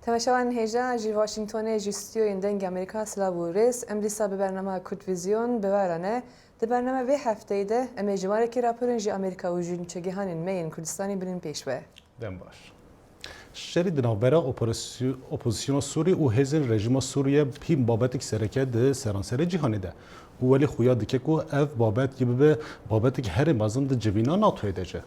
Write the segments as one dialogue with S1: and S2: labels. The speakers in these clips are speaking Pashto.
S1: تماشاوان هیجا جی واشنگتن جی استودیو دنگ امریکا سلاو ریس امریسا به برنامه کورد ویزیون ببرانه ده برنامه وی هفته ده امی جواره کی راپورن جی امریکا و جون چگهانین مین کردستانی برین پیشوه
S2: دم باش شرید نوبرا اپوزیسیون سوری و هزین رژیم سوریه پیم بابت سرکه ده سرانسر جهانی ده ولی خویا دکه کو اف بابت کی به بابت که هر مازن ده جوینا ناتوی دجه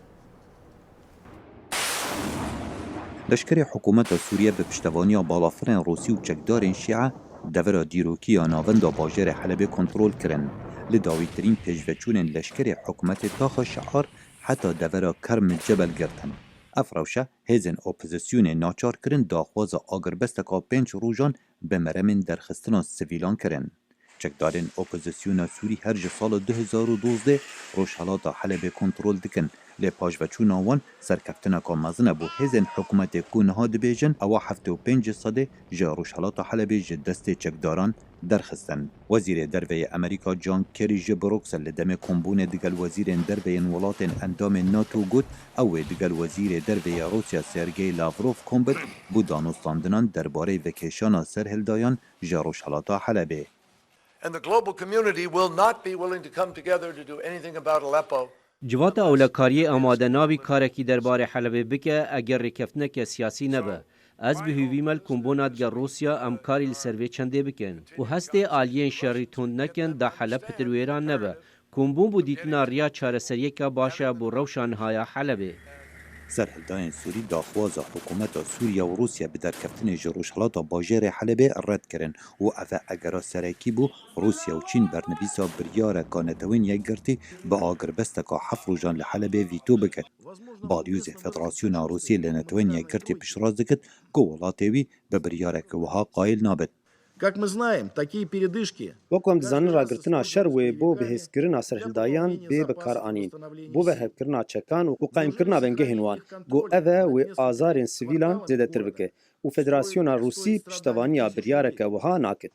S3: لشکری حکومت سوریه به پشتوانی بالافرین روسی و چکدارین شیعه دور دیروکی ناوند باجر حلب کنترل کرن لداویترین پیشوچون لشکری حکومت تاخ شعار حتی دور کرم جبل گرتن افروشه هزن اپوزیسیون ناچار کرن داخواز آگربستکا 5 روزان به مرمین درخستنا سویلان کرن چکدارین اپوزیسیون سوری هر سال 2012 روشهلات حلب کنترل دکن لی پاژوچون آوان سرکفتنا کامازن بو هزن حکومت کونها دبیجن او 75 صده جا روشهلات حلب دست چکداران درخستن وزیر دروی امریکا جان کری جبروکسل لدم کمبون دگل وزیر دروی ولات اندام ناتو گوت او دگل وزیر دروی روسیا سرگی لاوروف کمبت بو دانستاندنان درباره وکیشان سرهلدایان جا روشهلات حلب
S4: And the global community will not be willing to come together to do anything about Aleppo.
S5: جوات اولکاری آماده ناوی کارکی درباره حلب بکه اگر رکفتنک سیاسی نبه. از به هیویمل کمبونات گر روسیا امکاری لسروی چنده بکن. و هسته آلیین شریطون نکن دا حلب پترویران نبه. کمبون بودیتنا ریا چارسریه که باشه بو روشانهای حلبه.
S3: سرهلدایان سوری داخواز حکومت سوریا و روسیا به درکفتن جروشهلات باجر حلب رد کرن و اوه اگر سرکی بو روسیا و چین برنویسا بریار کانتوین یک گرتی با آگربستکا 7 روزان لحلب ویتو بکن. بالیوز فدراسیون روسیه لنتوین یک گرتی پشراز دکت که ولاتوی به بریار که وها قایل نابد.
S6: Как мы знаем, такие передышки
S7: وکم دزانن راگرتنا شر و بو بهسکرنا سرهلدایان به بکار آنین بو برهبکرنا چکان و قائمکرنا بنگه هنوان گو اوه و آزارین سویلان زیده تر بکه و فدراسیون روسی پشتوانیا بریارکه وها ناکد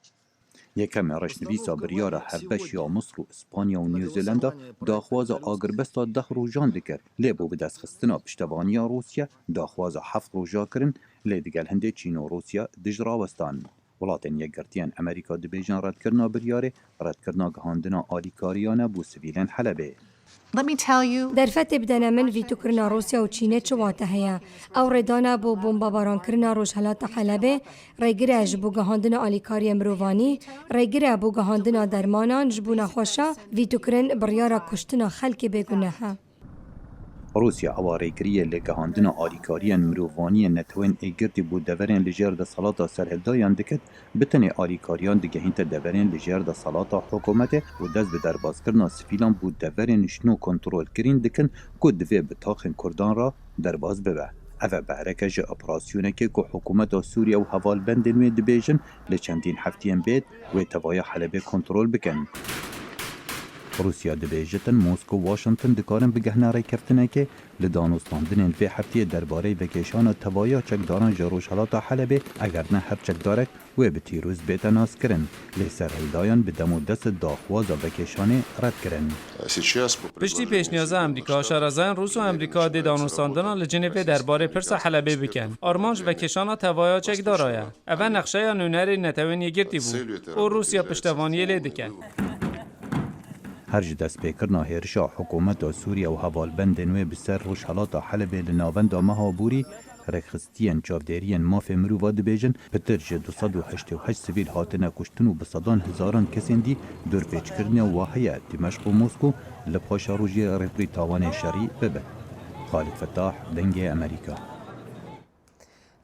S3: یکم رشنویسا بریار هبش یا مصر و اسپانیا و نیوزیلندا داخواز آگربستا 10 روزان دکر لی بو به دست خستنا پشتوانیا روسیا داخواز 7 روزا کرن لی دیگل هنده چین و روسیا دجراوستان ولاتن یکگرتیان امریکا دبیجان رد کرنا بریاره رد کرنا گهاندنا آلیکاریانه بو سویلن حلبه.
S8: در فتح بدن من ویتو کرنا روسیا و چینه چواته هیا او ردانا بو بمبا باران کرنا روشهلات حلبه ریگره جبو گهاندنا آلیکاری مروانی ریگره بو گهاندنا درمانان جبو نخوشا ویتو کرن بریاره کشتنا خلک بگونه
S3: روسیا اواريكريه لگهاندنا آلیکاریان مروانی نتوین ایگرتی بو دورین لجر ده صلاتا سرهلدایان دکت بتنی آلیکاریان دگهینت دورین لجر ده صلاتا حکومت و دست به درباز کرنا سفیلان بو دورین شنو کنترول کرین دکن که دوی بتاخن کردان را درباز ببه. اوه بهرکه جه اپراسیونه که حکومت سوریا و حوال بندنوی دبیجن لچندین هفتین بید و توای حلبه کنترول بکن. روسیا دبیجتن موسکو و واشنگتن دکارن بگهنه رای کفتنه که لدانستاندنین وی هفته درباره وکیشان توایا چکداران جروشهلات حلبه اگر نه هر چکدارک و به تیروز بیتناس کرن لی سرهلدایان به دمو دست داخواز وکیشانه رد کرن.
S9: پشتی پیشنیاز امریکا شرازان روس و امریکا دی دانستاندنا لجنوی درباره پرس حلبه بکن. آرمانج وکیشان توایا چکدارای. اول نقشه یا نونر نتوین یگرتی بود و روسیا پشتوانی لیدکن.
S3: هرج دست پیکرنا هرشا حکومت سوریا و حوالبند نوی بسر روشهلات حلب لناوند مهابوری رخستیان چاودیرین ماف مرووا دبیجن پترج 288 سویل هاتنه کشتن و بصدان هزاران کسین دی دور پیچ کرنه و واحیه دمشق و موسکو لپاشا روژی رپری تاوان شری ببه. خالد فتاح دنگ امریکا.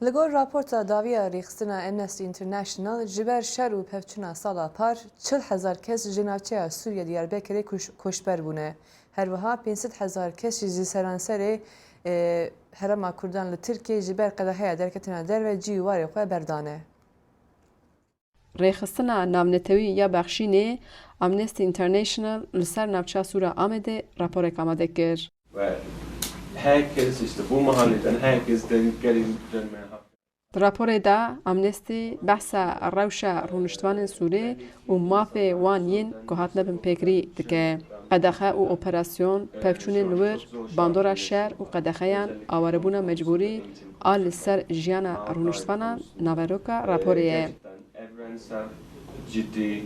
S1: لگور راپورت داویا ریخستنا امنستی اینترنشنال جبر شر و پفچنا سالا پار 40,000 کس جناوچه سوریه دیاربکری کشبر بونه. هر وها 500,000 کس جزی سرانسر هرما کردان لترکیه جبر قداهی درکتنا در و جیواری خواه بردانه.
S10: ریخستنا نامنتوی یا بخشینه امنستی اینترنشنال لسر نوچه سورا آمده راپورک آمده گر.
S11: herkes işte bu mahalleden herkes gelin
S10: راپور دا امنستی بحث روشا رونشتوان سوری و مافه وان ین که هات نبن پیکری دکه. قدخه و اپراسیون پفچون نور باندورا شهر و قدخهیان آواربونا مجبوری آل سر جیانا رونشتوانا ناوروکا راپوریه.
S11: Ciddi,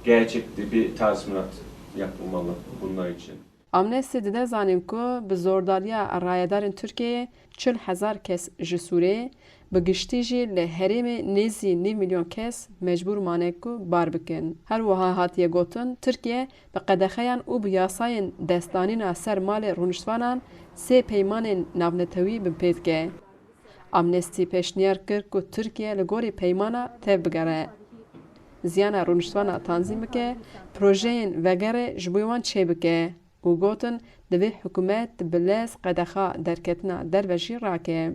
S11: gerçekte bir tazminat yapılmalı bunlar için.
S10: Amnesty dide zanim ku bi zordariya rayedarên Tirkiyeyê 40,000 kes ji Sûriyê bi giştî jî li herêmê nêzî 9 milyon kes mecbûr mane ku bar bikin. Her wiha hatiye gotin Tirkiye bi qedexeyan û bi yasayên destdanîna ser malê rûniştvanan sê peymanên navnetewî bin pê dike. Amnesty pêşniyar kir ku Tirkiye li gorî peymana tev bigere. Ziyana rûniştvana tanzîm bike, projeyên vegerê ji bo wan çê bike. û gotin divê hikûmet bi lez qedexa derketina derve jî rake.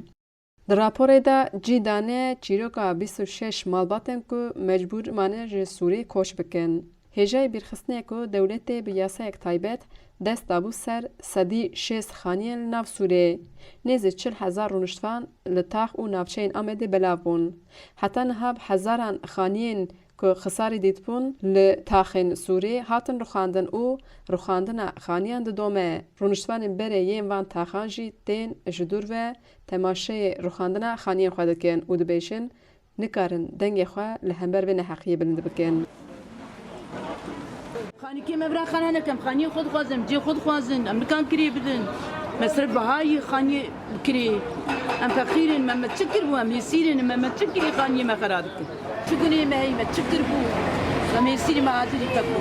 S10: Di raporê de cî dane çîroka 26 malbatên ku mecbûr mane ji Sûriyê koç bikin. Hêjayê bîrxistinê ku dewletê bi yasayek taybet dest dabû ser sedî 6 xaniyên li nav Sûriyê. Nêzî 40,000 rûniştvan li tax û navçeyên Amedê belav bûn. Heta niha hezaran xaniyên ku xisarî dîtbûn li taxên Sûriyê hatin rixandin û rixandina xaniyan didome. Rûniştvanên berê yên van taxan jî tên ji dûr ve temaşeyê rixandina xaniyên xwe dikin û dibêjin nikarin dengê xwe li hember vê neheqiyê bilind bikin.
S12: خانیکی مبرا خانه نکم خانی خود خوازم جی خود خوازن امریکان کری بدن مصرف بهایی خانی کری ام فقیرین مم تشکر بو ام يسيرين مم تشکری خانی ما خراب کن چگونه مهی ما تشکر بو ام يسيرين ما عادی تکو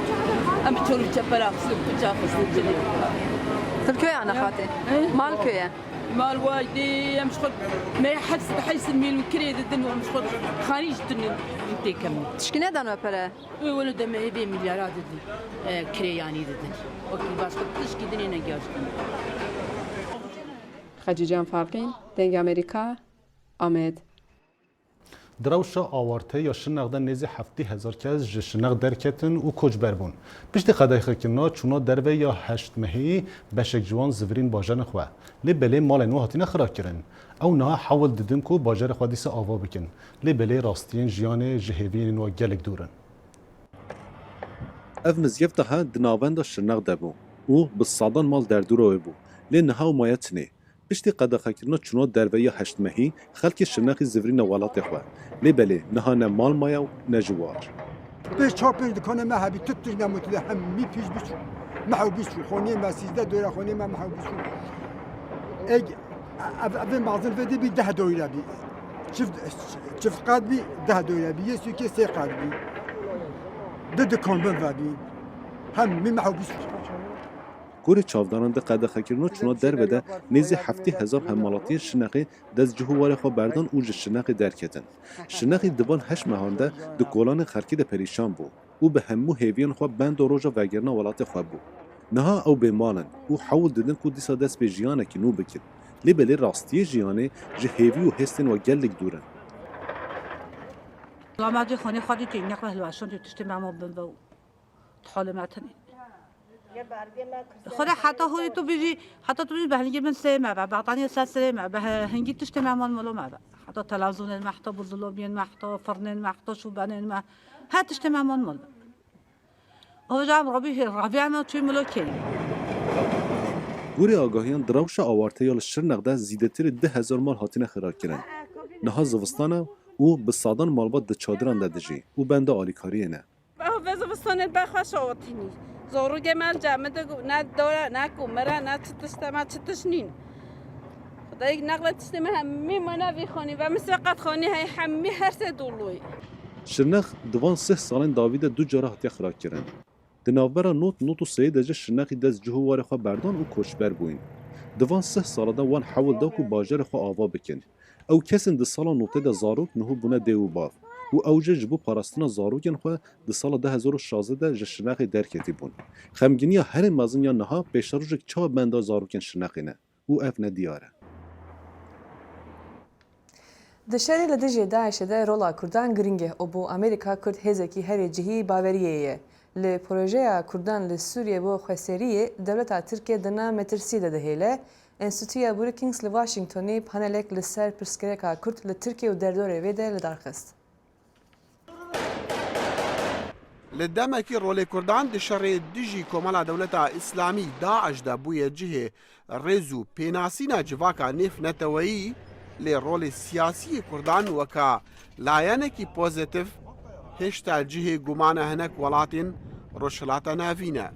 S12: ام چولو چپرا خسل بچا خسل جلی
S10: Türkiye ana خاطر مال köye
S12: مال وايدي ام شغل ما يحس بحيس الميل وكري ددن ام شغل خارج الدنيا جبتي كم
S10: Tişkine dan öpere
S12: ولد ما يبي مليارات ددن كري يعني ددن اوكي باش تشكي دنيا نجاشتن
S10: Xecican Farqin Deng Amerika Ahmet
S2: Drawşa awarte ya şinaqda nêzî 70,000 kes ji şinaq derketin û koçber bûn. Piştî qedexekirina çûna derve ya heşt mehî beşek ciwan zivirîn bajarên xwe. Lê belê malên wan hatine xirakirin. Ew niha hewil didin ku bajarê xwe dîsa ava bikin. Lê belê rastiyên jiyanê ji hêviyên wan gelek dûr in.
S13: Ev mizgev daha di navenda şirnaq de bû û bi sadan mal derdûra wê bû. Lê niha û maya tinê. Piştî qedexekirina çûna derve ya heşt mehî xelkê şirnexî zivirîne welatê xwe. Lê belê niha ne mal maya û ne ji war.
S14: Pêş çar pêş dikane me hebî tut tij nemutile hemî pêş biçû. Mehew biçû xoniyê me 13 doyra xoniyê me mehew biçû. Evên bazin vedê bî 10 doyra bî. Çift qat bî 10 doyra bî. Yê sûkê 3 qat bî. Di dikan bin ve bî. Hemî mehew biçû.
S13: Gorê çavdanan di qedexekirina çûna derve de nêzî 70,000 hemalatiyên şinexê dest ji hûwarê xwe berdan û ji şinexê derketin. Şinexê divan heş mehan de di kolanên xelkê de perîşan bû û bi hemû hêviyên xwe benda roja vegerina welatê xwe bû. Niha ew bêmalin û hewil didin ku dîsa dest pê jiyanekî nû bikin. Lê belê rastiyê jiyanê ji hêvî û hestên we gelek dûr in.
S12: لامادی خانی خودی تی نقل هلواشون تو تشتی معمول بن و حال معتنی خدا حتی هوی تو بیجی حتی تو بیجی به هنگی من سه معبا بعطانی سه سه معبا هنگی تشتی معمول ملو معبا حتی تلفزیون المحتوا بالظلوبين محتوا فرنين محتوا شوبانين ما هات تشتی معمول ملو هو جاب ربیع ما توی ملوکی
S13: Gorê agahiyan dirawşa awarte ya li Şirneq de zîdetirê 10,000 mal hatine xirakirin. Niha zivistana û bi sadan malbat di çadiran de dijî û benda alîkariyê ne.
S15: Ve zivistanên bexweş awatînî. Zorûgê me ceme de ne dora ne kumera ne çitiştema çitişnîn. Xudayê neqle tiştê me hemî me nevî xanî ve misê qet xanî hey hemî her sê dûlûyê.
S13: Şirnex divan 6 salên davî de du cara hatiye xirakirin. Di navbera not û seyê de jî Şirnexî dest ji hûwarê xwe berdan û koçber bûyîn. Divan 6 sala de wan hewil da ku bajarê xwe ava bikin. Ew kesên di sala notê de zarok niha bûne dê û bav. û ew jî ji bo parastina zarokên xwe di sala 2016 de ji Şirnexê derketî bûn. Xemgîniya herê mezin ya niha pêşerojek çawa benda zarokên Şirnexê ne û ev ne diyar e.
S1: Di şerê li dijî Daişê de rola Kurdan giring e û bo Amerîka Kurd hêzekî herê cihî baweriyê ye. Li projeya Kurdan li Sûriyê bo xweseriyê dewleta Tirkiye di nav metirsî de dihêle. Enstitûya Brookings li Washingtonê panelek li ser pirsgirêka Kurd li Tirkiye û derdorê wê de li dar xist.
S16: لدمكي رولي كردان دي شر ديجي كومالا دولتا إسلامي داعش دا بويا جهة ريزو بيناسينا جواكا نيف نتوي لرولي سياسي كردان وكا لايانكي بوزيتيف هشتا جهة قمانا هناك ولاتين روشلاتا نافينا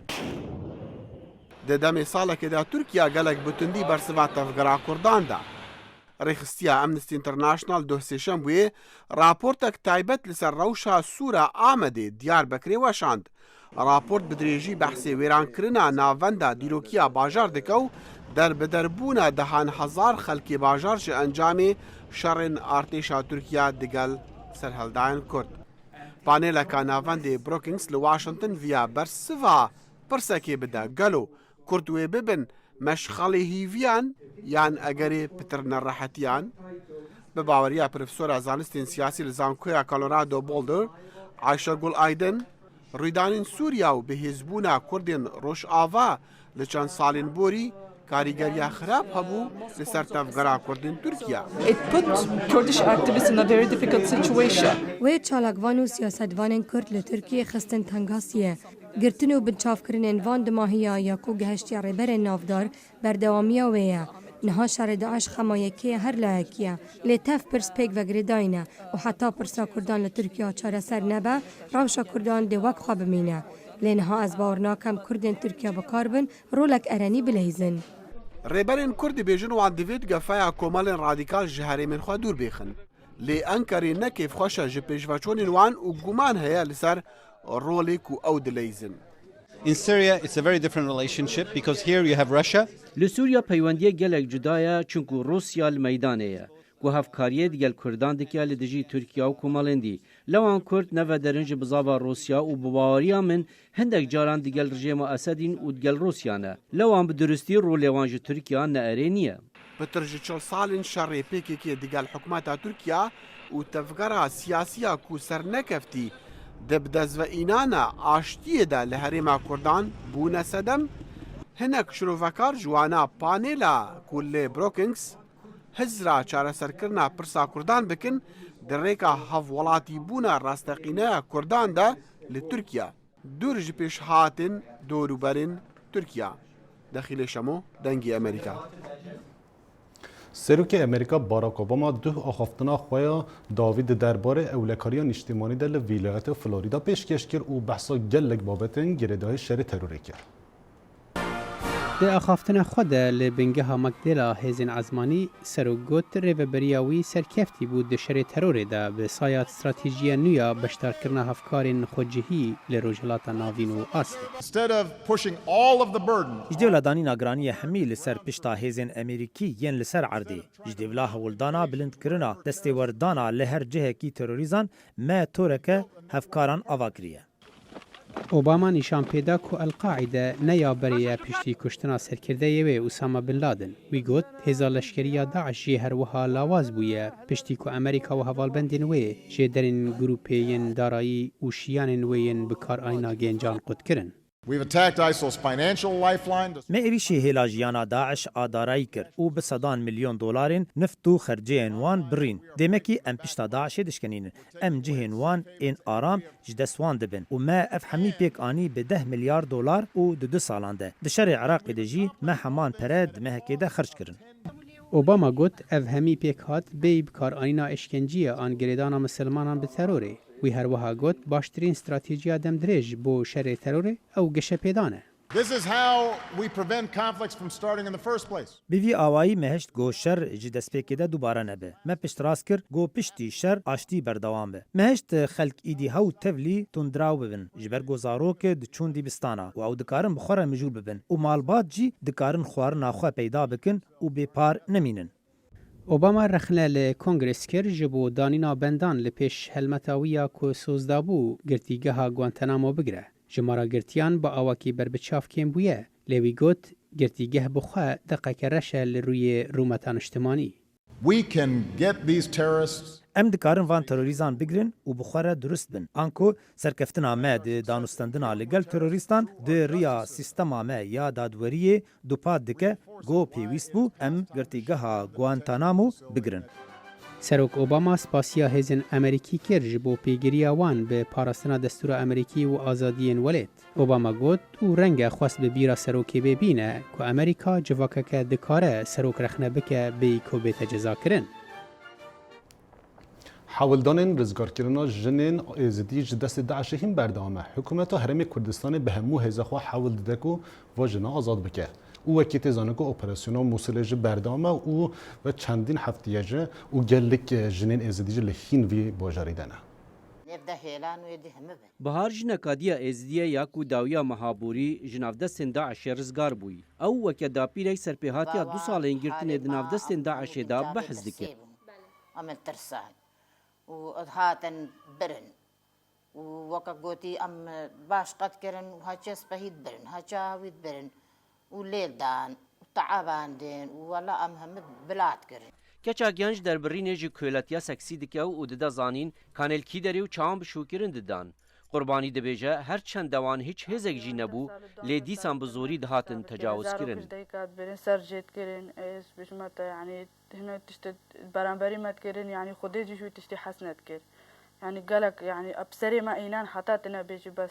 S16: ددمي سالك دا تركيا قالك بتندي برسفات تفقرا كردان دا ريخستيا امنستي انترناشنال دوهسيشن بوي راپورتك تايبت لسر روشا سورة آمده ديار بكري وشاند راپورت بدريجي بحثي ويران كرنا ناوندا ديروكيا باجار دكو در بدربونا دهان هزار خلقي باجار جي انجامي شرن ارتشا تركيا دقل سرهلدان كرد پانيلا كا ناوندي بروكينگز لواشنطن فيا برسفا برسكي بدا قالو كردوي ببن مشخالي هيفيان یان ئەگەرێ پترنە ڕەحەتیان بە باوەریە پرۆفسۆرە زانستین سیاسی لە زانکۆیە کالۆرادۆ بۆڵدر عایشە گوڵ ئایدن ڕوویدانین سووریا و بەهێزبوونا کوردین ڕۆژئاوا لە چەند ساڵین بۆری کاریگەریە خراپ هەبوو لەسەر تەفگەرا کوردین تورکیا.
S8: وê çalakvan û siyasetvanên Kurd li Tirkiyê xistin tengasiye. Girtin û binçavkirinên van di mahiya ya ku geheştiya rêberên navdar berdewamiya wê ye. Niha şerê Daeş xemayekê her layekiye. Lê tev pirs pêk vegirêdayîne û heta pirsa Kurdan li Tirkiya çareser nebe, rewşa Kurdan dê wek xwe bimîne. Lê niha ez bawer nakem Kurdên Tirkiya bikar bin, rolek erenî bileyzin.
S16: Rêberên Kurdî bêjin wan divê gefeya komalên radîkal ji herêmên xwe dûr bêxin. Lê Enkerê ne kêfxweş e ji pêşveçûnên wan û guman heye li ser rolê ku ew dileyzin.
S17: In Syria, it's a very different relationship because here you have Russia.
S5: Li Sûriya peywendiye gelek cuda ye çunku Rusya li meydanê ye. Ku hevkariyê digel Kurdan dike li dijî Tirkiya û komalên dî. Lewan Kurd neve derin ji bizava Rusya û bi baweriya min hindek caran digel rejêma Esedîn û digel Rusya ne. Lewan bi durustî rolê wan ji Tirkiya neerê niye.
S16: Pitir ji çil salên şerê PKK digel hikûmeta Tirkiya û tevgera siyasiya ku sernekeftî di bidezveînana aştiyê de li herêma Kurdan bûne sedem, hinek şirovekar ji wana panêla ku lê Brookings hizra çareserkirina pirsa Kurdan bikin di rêka hevwelatîbûna rasteqîneya Kurdan de li Tirkiya. Dûr ji pêş hatin dorûberên Tirkiya. Dexîlê şemo dengê Amerîka.
S2: Serokê Amerîka Barack Obama duh axaftina xwe ya Dawî di derbarê ewlekariya niştimanî de li vîlayeta Florîda pêşkêş kir û behsa gelek babetên girêdayî şerê terorê kir.
S18: Di axaftina xwe de li bingeha Makdela hêzên ezmanî serokgot rêveberiya wî serkeftî bû di şerê terorê de bi saya stratêjiya nû ya beşdarkirina hevkarên xwecihî li Rojhilata Navîn û Asyê.
S7: Ji dêwledanîna giraniyê hemî li ser pişta hêzên Amerîkî yên li ser erdê. Ji dêvla hewildana bilindkirina destêwerdana li her cihekî terorîzan me toreke hevkaran ava kiriye.
S18: Obama nîşan pêda ku El-Qaîde neyaberiye piştî kuştina serkirdeyê wê Usama Bin Laden. Wî got hêza leşkeriya Daeş jê her wiha lawaz bûye piştî ku Amerîka û hevalbendên wê jê derên grûpeyên darayî û şiyanên wê yên bikarayîna gencan qut kirin.
S7: Me êrişî hêla jiyana Daeş a darayî kir û bi sedan milyon dolarên nift û xerceyên wan birîn. Demekî em pişta Daişê dişkenînin. Em cihên wan ên aram ji dest wan dibin û me ev hemî pêk anî bi 10 milyar dolar û di 2 salan de. Di şerê Iraqê de jî me heman pere di mehekê de xerc kirin.
S18: Obama got ev hemî pêk hat bê bikarayîna eşkenciya an girêdana misilmanan bi terorê. Wî her wiha got baştirîn stratêjiya demdirêj bo şerê terorê ew geşepêdan e.
S7: Bi vî awayî me heşt got şer ji destpêkê de dubare nebe. Me piştrast kir got piştî şer aştî berdewam be. Me heşt xelk îdî hew tevlî tundiraw bibin ji ber got zarokê diçûn dîbistana û ew dikarin bi xwe re mijûl bibin û malbat jî dikarin xwarina xwe peyda bikin û bêpar nemînin.
S18: Obama rexne li Kongres kir ji bo danîna bendan li pêş helmeta wî ya ku sozdabû girtîgeha Guantanamo bigire. Ji mara girtiyan bi awakî berbiçav kêm bûye. Lê wî got girtîgeh bi xwe deqeke reş e li rûyê rûmeta niştimanî.
S7: Em dikarin van terorîzan bigirin û bi xwe re durist bin. Anku serkeftina me di danûstandina li gel terorîstan di rêya sîstema me ya dadweriyê dupat dike got pêwîst bû em girtîgeha Guantanamo bigirin.
S18: سروک اوباما سپاسیا هزن امریکی کر جبو پیگیری وان به پاراستنا دستور امریکی و آزادین ولید. اوباما گوت و رنگ خواست به بیرا سروکی ببینه که امریکا جواکه که دکاره سروک رخنه بکه بی کوبیت جزا کرن.
S2: حاولدان رزگارکردن جنین ازدی دست داعش هم بردامه. حکومت هرم کردستان به همو هزخوا حاول دکو و جنا آزاد بکه. او وکیت زانگو اپراسیون موصله ج بردامه او و چندین هفتیه ج او گلک جنین ازدی لحین وی باجاریدنه.
S5: بهار جنکادیا ازدیه یاکو داویا مهابوری جنافدستن داعش رزگار بوی او وکه داپیره سرپیهاتیا 2 سال انگرتن دنافدستن داعش دا بحث دکه.
S19: وهاتن برن ووكاغوتي ام باش قد كرن وهاتشس بهيد برن هاتشاويد برن وليل دان وتعبان دين ولا ام هم بلاد كرن
S5: کچا گنج در برینه جی کولاتیا سکسی دکه و ددا زانین کانل کی دری و چام بشوکرن ددان قربانی دبیجه هر چند دوان هیچ هزک جی نبو لی دیسان بزوری دهاتن تجاوز کرن
S20: برن سرجت کرن اس بشمت يعني هنا تشت برانبري مت كرن يعني خدي جي شو تشتي حسنت كر يعني قالك يعني ابسري ما اينان حطاتنا بيجي بس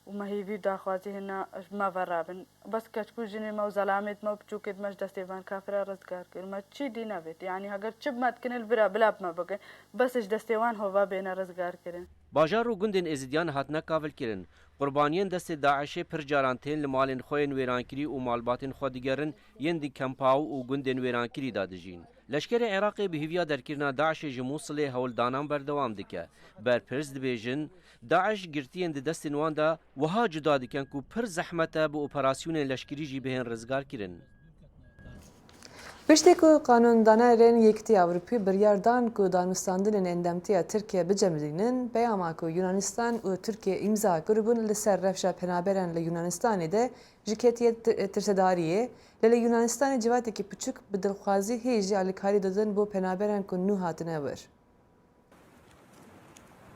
S20: وما هي في داخوازي هنا ما فرابن بس كشكو جني ما وزلامت ما بتشوكد مش دستيفان كافر رزقار كر ما تشي دينا بيت يعني هاگر چب مت كن البرا بلاب ما بقى بس اش دستيوان هوا بينا رزقار كرن
S5: باجار و گوندن ازدیان هاتنا کاول کرن قربانیان دست داعش پر جارانتین لمالن خوین ویرانکری و مالباتن خو دیگرن یندی کمپاو و گوندن ویرانکری دادجین لشکر عراقی به هویا درکرنا داعش جموصله هولدانان بردوام دکه بر پرز دبیجن داعش گرتین دست نواندا وها جدا دکن کو پر زحمته به اپراسیون لشکری جی بهن رزگار کرن
S1: پشتی که قانوندانان یکتی اوروپی بریاردان که دانستاندن اندامتی ترکیه بجمدینن بیاما که یونانستان و ترکیه امضا کربون لسر رفشا پنابران لیونانستانی ده جکتی ترسداریه لی یونانستان جواتی که پچک بدلخوازی هیجی آلیکاری دادن بو پنابران که نو هاتنه ور.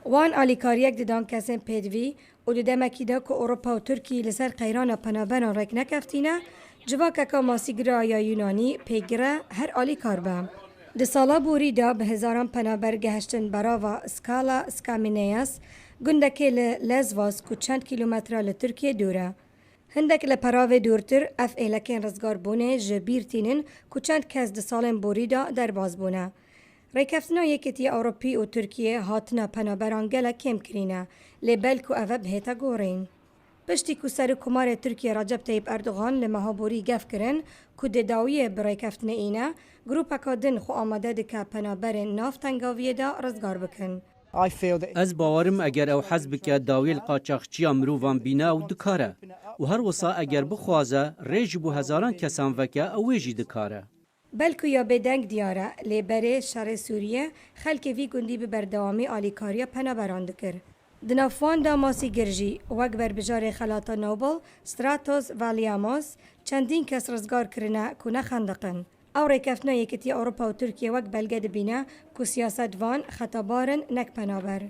S8: وان آلیکاریک دادن کسین پیدوی و دمکی دا که اروپا و ترکیه لسر قیران پنابران رک نکفتینه جواکه که ماسیگرا یا یونانی پیگره هر آلی کار به. ده سالا بوری دا به هزاران پنابر گهشتن براوا اسکالا اسکامینیاس گندکی لزواس که چند کیلومتر لترکیه دوره. هندک لپراوه دورتر اف ایلکین رزگار بونه جبیرتینن که چند کس ده سالن بوری دا در باز بونه. ریکفتنا یکیتی اوروپی و ترکیه هاتنا پنابران گله کم کرینه لبل که اوه بهتا گورین. پشتی که سر کمار ترکیه رجب طیب اردوغان لمهابوری گف کرن که دداویه برای کفتن اینه گروپا کادن خو آماده دکه پنابر نافتنگاویه دا رزگار بکن.
S5: از باورم اگر او حزب که داویل قاچاقچی مروان بینه او دکاره و هر وصا اگر بخوازه ریج بو هزاران کسان وکه او ویجی دکاره.
S8: بلکه یا بدنگ دیاره لیبره شر سوریه خلک وی گندی به بردوامی آلیکاریا پنابران دکر. دنافوان دا ماسی گرجی وک بر بجار خلاتا نوبل ستراتوس والیاموس چندین کس رزگار کرنه که نخندقن. او ریکفتنا یکیتی اروپا و ترکیه وک بلگه دبینه که سیاست وان خطابارن نک پنابر.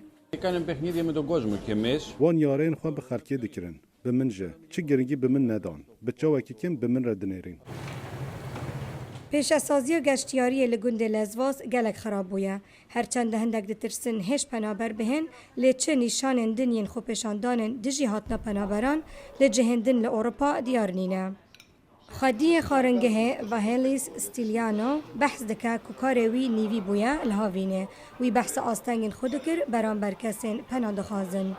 S13: وان یارین خواه بخرکیه دکرن به من جه چه گرنگی به من ندان بچه وکی کم به من ردنیرین.
S8: پیشسازی و گشتیاری لگوند لزواس گلک خراب بویه. هرچند هندک دترسن هش پنابر بهن لیچه نشان دنین خو پیشاندانن دجی هاتنا پنابران لجهندن لأوروپا دیار نینه. خادی خارنگه و هلیس ستیلیانو بحث دکه ککاروی نیوی بویه الهاوینه وی بحث آستنگین خود کر برانبر کسین پناهندخوازن.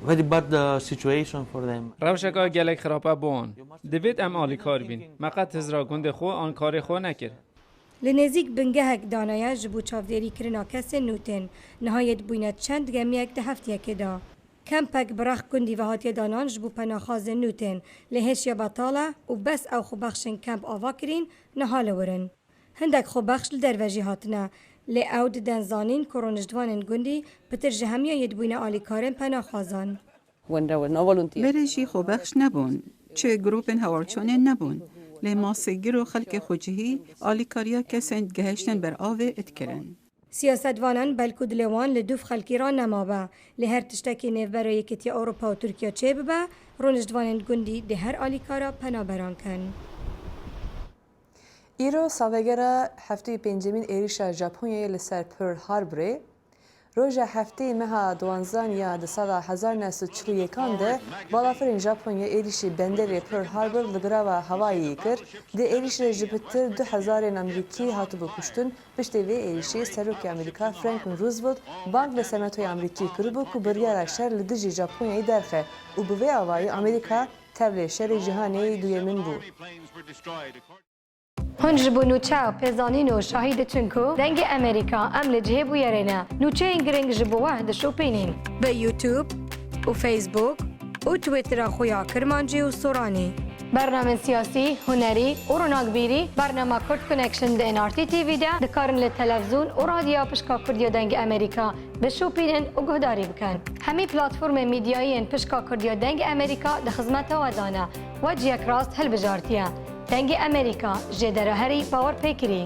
S21: Very bad situation for them.
S9: روشکا گلک خرابه بون. دوید ام آلی کار بین. مقد تزرا گند خو آن کار خو نکر.
S8: لنزیک بنگهک دانایه جبو چافدیری کرنا کس نوتن. نهایت بوینت چند گمیک ده هفتیه که دا. کمپک براخ گندی و هاتی دانان جبو پناخاز نوتن. لهش یا بطاله و بس او خو بخشن کمپ آوا کرین نهال ورن. هندک خو بخش لدروجی هاتنه. لی او دنزانین کرونجدوانن گندی پتر جهمیه یدبوین آلی کارن پناخازان.
S22: برشی خو بخش نبون. چه گروپن هوارچونن نبون. لی ماسیگر و خلق خوجهی آلی کاریا کسند گهشتن بر آوه اتکرن.
S8: سیاستوانان بلکو دلوان لدوف خلقی را نمابه. لی هر تشتکی نیو برای یکیتی اروپا و ترکیه چه ببه رونجدوانن گندی ده هر آلی کارا پنابران کن.
S1: ایرو سالگرا هفته پنجمین ایریشا ژاپنیای لسر پرل هاربری روژا هفته مها دوانزان یا ده سال 1941 ده بالافرین ژاپنیا ایریشی بندری پرل هاربر لگراوا هوایی کرد ده ایریش رجبتر 2000 امریکی هاتو بکشتن پشتی وی ایریشی سروک امریکا فرانکلین روزولت بانک به سناتوی امریکی کربو که بریار شر لدجی ژاپنیای درخه و به وی آوایی امریکا تبلی شر جهانی دویمن بود.
S8: هنج بو نوچه پیزانین و شاهید چنکو دنگ امریکا عمل جهه بو یرینه نوچه اینگرنگ جبو وحد شو پینین به یوتیوب و فیسبوک و تویتر خویا کرمانجی و سورانی برنامه سیاسی، هنری و روناکبیری برنامه کرد کنکشن ده انارتی تیوی ده دکارن لتلفزیون و رادیو پشکا کردیا دنگ امریکا به شو پینن و گهداری بکن همی پلاتفورم میدیایی پشکا کردیا دنگ امریکا ده خدمت وادانه و جیک راست هل بجارتیه دنگ امریکا جدره هری باور پیکری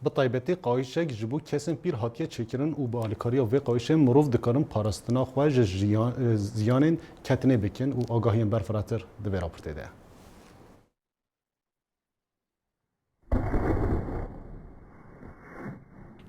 S2: بطایبتی قایشک جبو کسین پیر هاتیه چکرن و با آلیکاریا و قایشه مروف دکارن پاراستنا خواه زیانین کتنه بکن و آگاهیم برفراتر دوی راپورته ده.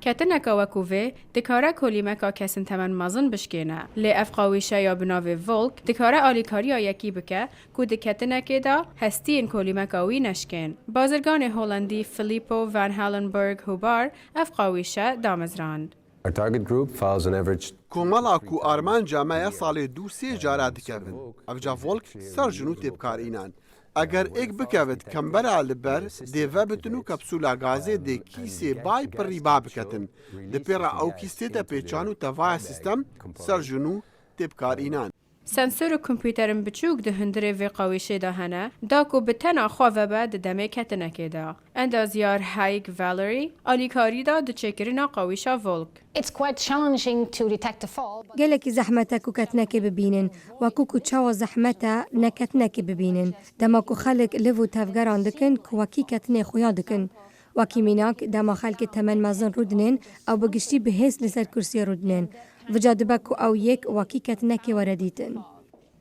S4: کتنکا وکووه دکاره کلیمکا کسین تمن مازن بشکینه لی افقاویشه یا بناوی ولک دکاره آلیکاریا یکی بکه که دکتنکه دا هستین کلیمکاوی نشکین. بازرگان هولندی فیلیپو وان هالنبرگ هوبار افقاویشه دامزراند.
S6: Our target group files an average
S16: کومالا کو آرمان جامعه سال 2-3 جارا دکوین. افجا ولک سر جنو تبکار اینان. اگر ایک بکوید کمبرا لبر دیوه بتنو کپسولا گازه دی کیسه بای پر ریبا بکتن. دی پیرا او کیسته تا پیچانو تاوای سیستم سر جنو تبکار اینان.
S4: سنسور کمپیوترم بچوک ده هندره و قویشه ده هنه داکو بتنا خواه به دمه کتنکه ده. اندازیار هایگ والری آلیکاری ده ده چکرنا قویشه ولک.
S8: It's quite challenging to detect a fall. گلکی زحمتا کو کتنکی ببینن و کو چاو زحمتا نکتنکی ببینن. دما کو خلق لفو تفگران دکن کو وکی کتنی خویا دکن. وکی میناک دما خلق تمن مازن رودنن او بگشتی بهیس لسر کرسی رودنن. وجادبه کو او یک وکی کتنکی وردیتن.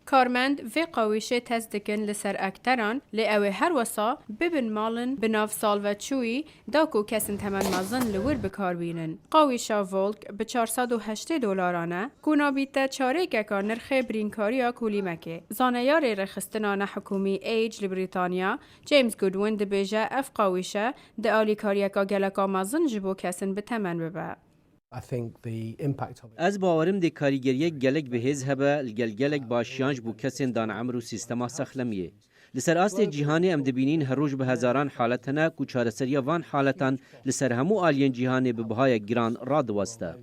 S4: کارمند و قویشه تست دکن لسر اکتران لی اوه هر وسا ببن مالن بناف سال و چوی داکو کسن تمن مازن لور بکار بینن. قویشه ولک به $408 کونا بیتا چاره که نرخ برینکاریا کولیمکه. زانیار رخستنان حکومی ایج لبریتانیا جیمز گودوین ده بیجه اف قویشه ده آلیکاریا که گلکا مازن جبو کسن به تمن ببه.
S5: از باورم دی کاریگریه گلک بهز هبه الگلگلک باشیانج بو کسین دان عمرو سیستما سخلمیه. لسر آست جیهانی ام دبینین هر روز به هزاران حالتنا کو چارەسەریە وان حالتان لسر همو آلین جیهانی به بهای گران راد واسطه.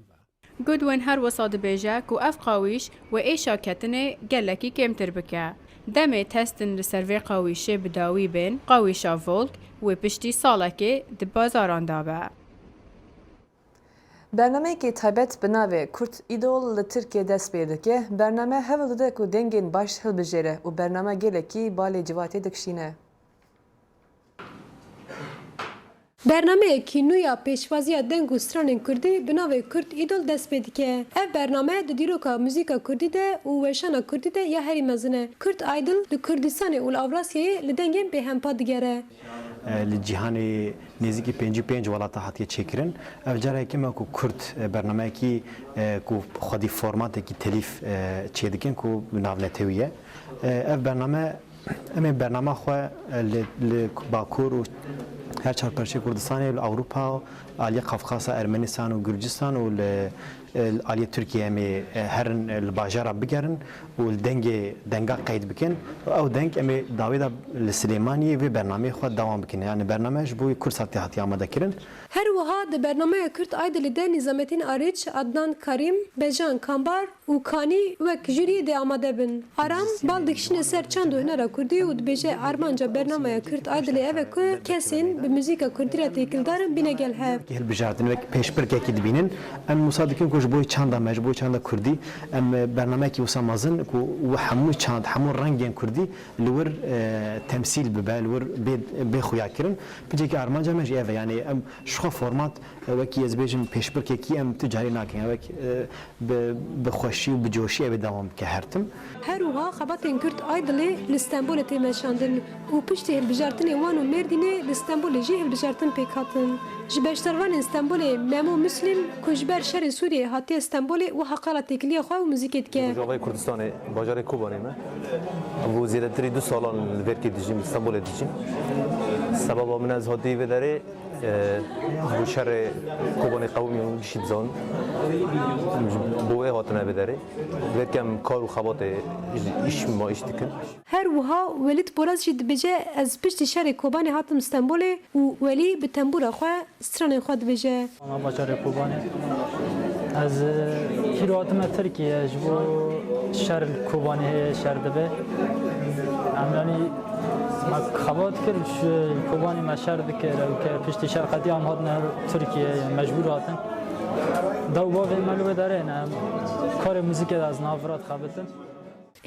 S4: گودوین هر وساد بیجه کو اف قاویش و ایشا کتنه گلکی کمتر بکه. دمه تستن لسر وی قاویشه بداوی بین قاویشا ولک و پشتی سالکه ده بازاران دابه.
S1: برنامه که تایبەت به ناو کورت ایدول لترکیه دست پیدا که برنامه هفته که دنگین باش هل بجره و برنامه گلکی بالی جواتی دکشینه.
S23: برنامه کینویا پیشوازی دنگ و سترانین کردی به ناو کورت ایدول دست پیدا که اف برنامه د دیروکا موزیکا کردی ده و وشانا کردی ده یا هری مزنه کورت ایدل د کردستان و الاوراسیه لدنگین به هم پادگره.
S24: لجهانی نزدیکی 55 ولات هاتیه چکرن. افجاره که ما کو کرد برنامه کی کو خودی فرمات کی تلیف چیدکن کو ناونتویه. اف برنامه اما برنامه خو ل باکور و هر چهار پرچه کردستان و اروپا علی قفقاز ارمنستان و گرجستان و علی ترکیه می هر الباجرا بگرن و دنگا قید بکن او دنگ امی داوید السلیمانی و برنامه خود دوام بکنه یعنی برنامهش بوی کرساتی هاتی آماده کردن.
S23: هر وها د برنامه کرد ایدل ده نظامتین آریچ عدنان کریم بجان کامبار و کانی و کجوری ده آماده بن. آرام بالدکشن سر چند و هنر کردی و دبیجه آرمانجا برنامه کرد ایدل اوه که کسین به موزیک کردی را تیکل دارن بینه گل هف.
S24: که بجاردن و پیش پر که بینن ام مصادقین کج مجبوی چند کردی ام برنامه کی وسام مازن کو و همو رنگین کردی لور تمثيل ببال لور به خویا کرن بجی که ارمان جمعش ایه یعنی ام شخو فرمات وکی از بیشم پیشبر کی ام تجاری ناکن وک به خوشی و بجوشی به دوام که هرتم
S23: هروها خباتên Kürt aydilê li Stenbolê tê meşandin û piştî hilbijartinê wan û Mêrdînê li Stenbolê jî hilbijartin pêk hatin. Ji beşdarvanên Stenbolê Memo Müslim ku ji ber şerê Sûriyê hatiye Stenbolê û heqala têkiliya xwe û muzîkê dike.
S3: Rojavayê Kurdistanê bajarê Kobanê me bû zêdetirî 2 salan li Vêrkê dijîm, Stenbolê dijîm. Sebeba min ez hatî vê derê bû şerê Kobanê qewmî û dişî dizan bû wê hatine vê derê. Vêrkê em kar û xebatê îş dikin.
S23: Her wiha Welîd Boraz jî dibêje ez piştî şerê Kobanê hatim Stenbolê û Welî bi tembûra xwe stranên xwe dibêje.
S10: Bajarê Kobanê ez kîro hatime Tirkiye ji bo şer Kobanê heye şer dibe. Em yanî me xebat kir Kobanê me şer dikir ke piştî şer qetî em hatine Tirkiye mecbûr hatin. Dew bavê me li wê derê ne em karê muzîkê de ez navrat xebitin.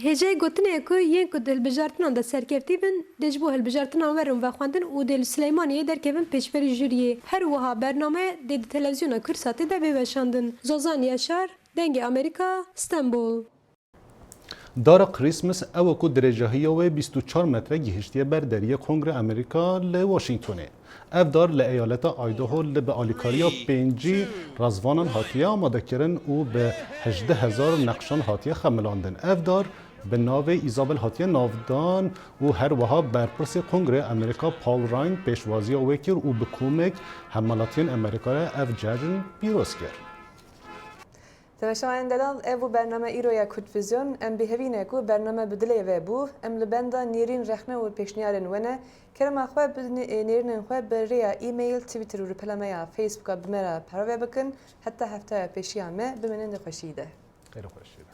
S23: Hêjeyê gotinê ku yên ku di hilbijartinan de serkeftî bin dê ji bo hilbijartinan werin ve xwendin û dê li Sileymaniyê derkevin pêşverî jûriyê. Her wiha bername dê di televizyona Kürtsatê de bê weşandin. Zozan Yaşar, Dengê Amerîka, Stenbol.
S2: دارا کریسمس او کو درجه‌ای و 24 متر گهشتی بر دریای کنگره امریکا ل واشنگتن. اف دار ل ایالت آیداهو ل به آلیکاریا 5 رزوانان هاتیه آماده کردن و به 18000 نقشان هاتیه خملاندن. اف دار به ناو ایزابل هاتیه ناودان و هر وها برپرس کنگره امریکا پال راین پیشوازی وکر و به کمک حملاتین امریکا اف جاجن پیروز کرد.
S1: تماشاین دلال او برنامه ایرویا کورتویزیون ام بهوینه کو برنامه بدلی و بو ام لبندا نیرین رخنه و پیشنیارن ونه کرم اخو نیرین خو بریا ایمیل توییتر و رپلمه فیسبوک بمرا پرو بکن حتی هفته پیشیامه بمنند خوشیده
S2: خیلی خوشیده